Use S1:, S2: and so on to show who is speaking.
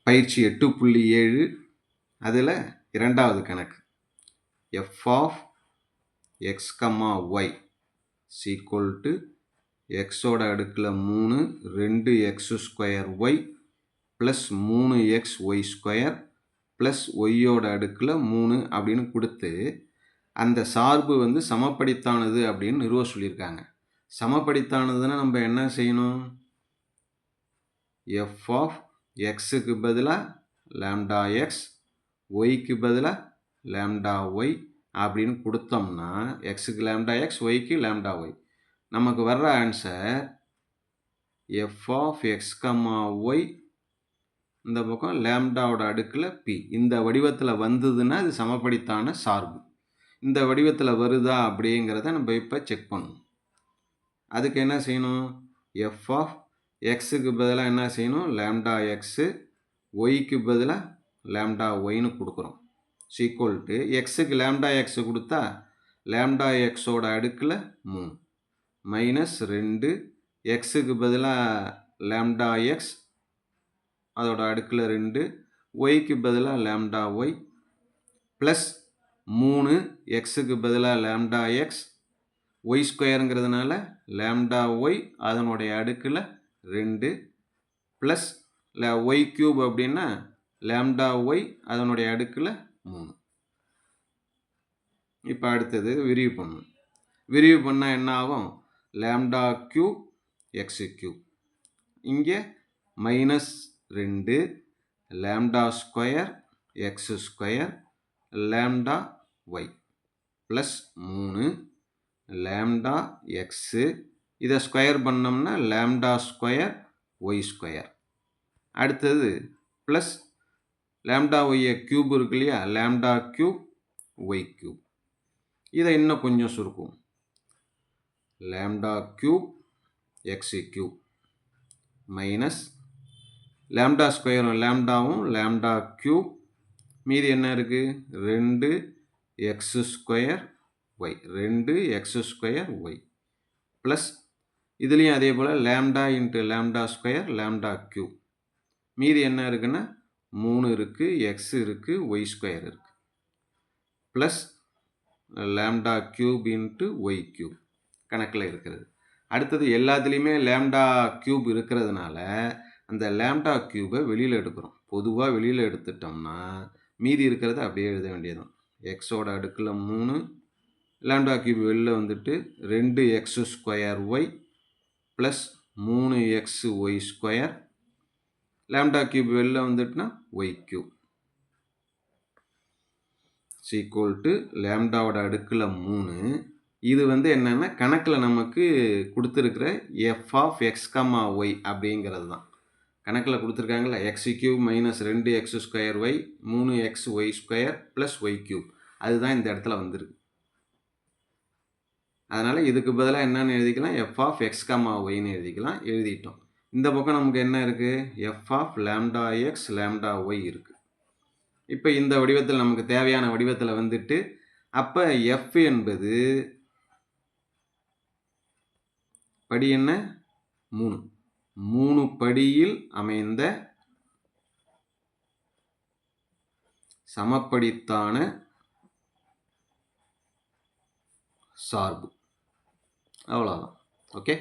S1: பயிற்சி 8.7 அதில் இரண்டாவது கணக்கு f of x, y equal to xோட அடுக்கில் 3 2x² y plus 3xy² plus yயோட அடுக்கில் 3 அப்படின்னு கொடுத்து அந்த சார்பு வந்து சமப்படித்தானது அப்படின்னு நிறுவ சொல்லியிருக்காங்க. சமப்படித்தானதுன்னா நம்ம என்ன செய்யணும்? f of xக்கு பதிலாக லாம்டா எக்ஸ், ஒய்க்கு பதிலாக லாம்டா ஒய் அப்படின்னு கொடுத்தோம்னா எக்ஸுக்கு லாம்டா எக்ஸ், ஒய்க்கு லாம்டா ஒய், நமக்கு வர்ற answer f of x, y இந்த பக்கம் லாம்டாவோட அடுக்கில் p. இந்த வடிவத்தில் வந்ததுன்னா அது சமப்படித்தான சார்பு. இந்த வடிவத்தில் வருதா அப்படிங்கிறத நம்ம இப்போ செக் பண்ணணும். அதுக்கு என்ன செய்யணும்? f of xக்கு பதிலாக என்ன செய்யணும்? லாம்டா எக்ஸு, ஒய்க்கு பதிலாக லாம்டா ஒய்னு கொடுக்குறோம். ஈக்குவல் டு எக்ஸுக்கு லாம்டா எக்ஸு கொடுத்தா லாம்டா எக்ஸோட அடுக்கில் 3 மைனஸ் 2 எக்ஸுக்கு பதிலாக லாம்டா எக்ஸ் அதோட அடுக்கில் 2, ஒய்க்கு பதிலாக லாம்டா ஒய் ப்ளஸ் 3 எக்ஸுக்கு பதிலாக லாம்டா எக்ஸ், ஒய் ஸ்கொயருங்கிறதுனால லாம்டா ஒய் அதனுடைய அடுக்கில் 2 ப்ளஸ் ஒய் க்யூப் அப்படின்னா லாம்டா ஒய் அதனுடைய அடுக்கில் 3. இப்போ அடுத்தது விரிவு பண்ணணும். விரிவு பண்ணால் என்ன ஆகும்? லாம்டா க்யூப் எக்ஸ் க்யூப், இங்கே minus 2 lambda square x square lambda y plus 3 lambda x, இதை ஸ்கொயர் பண்ணோம்னா லாம்டா ஸ்கொயர் ஒய் ஸ்கொயர். அடுத்தது ப்ளஸ் லாம்டா ஒய்யை க்யூப் இருக்கு இல்லையா, லாம்டா க்யூப் ஒய் க்யூப். இதை இன்னும் கொஞ்சம் சுருக்கும். Lambda cube x cube minus lambda ஸ்கொயரும் லாம்டாவும் லாம்டா க்யூப், மீதி என்ன இருக்குது? 2 x square y, 2 x square y plus இதுலேயும் அதே போல் lambda into lambda square lambda cube, மீதி என்ன இருக்குன்னா 3 இருக்குது, எக்ஸ் இருக்குது, ஒய் ஸ்கொயர் இருக்குது plus lambda cube into y cube கணக்கில் இருக்கிறது. அடுத்தது எல்லாத்துலேயுமே லாம்டா க்யூப் இருக்கிறதுனால அந்த லாம்டா க்யூபை வெளியில் எடுக்கிறோம். பொதுவாக வெளியில் எடுத்துட்டோம்னா மீதி இருக்கிறத அப்படியே எழுத வேண்டியதுதான். எக்ஸோட அடுக்கில் 3, லாம்டா க்யூப் வெளியில் வந்துட்டு 2 x square y plus 3 x y square, lambda cube வெளியில் வந்துட்டுனா ஒய் க்யூப் ஈக்குவல் டு லாம்டாவோட அடுக்கில் 3. இது வந்து என்னென்னா கணக்கில் நமக்கு கொடுத்துருக்கிற f of x comma y அப்படிங்கிறது தான். கணக்கில் கொடுத்துருக்காங்களா, x cube minus 2 x square y 3 x y square plus y cube, அதுதான் இந்த இடத்துல வந்துருக்கு. அதனால் இதுக்கு பதிலாக என்னென்னு எழுதிக்கலாம்? எஃப் ஆஃப் எக்ஸ் கமா ஒய்னு எழுதிக்கலாம். எழுதிட்டோம். இந்த பக்கம் நமக்கு என்ன இருக்குது? F of lambda x lambda y இருக்குது. இப்போ இந்த வடிவத்தில் நமக்கு தேவையான வடிவத்தில் வந்துட்டு, அப்போ எஃப் என்பது படி என்ன? 3 படியில் அமைந்த சமப்படித்தான சார்பு. அவ்வளோதான். ஓகே.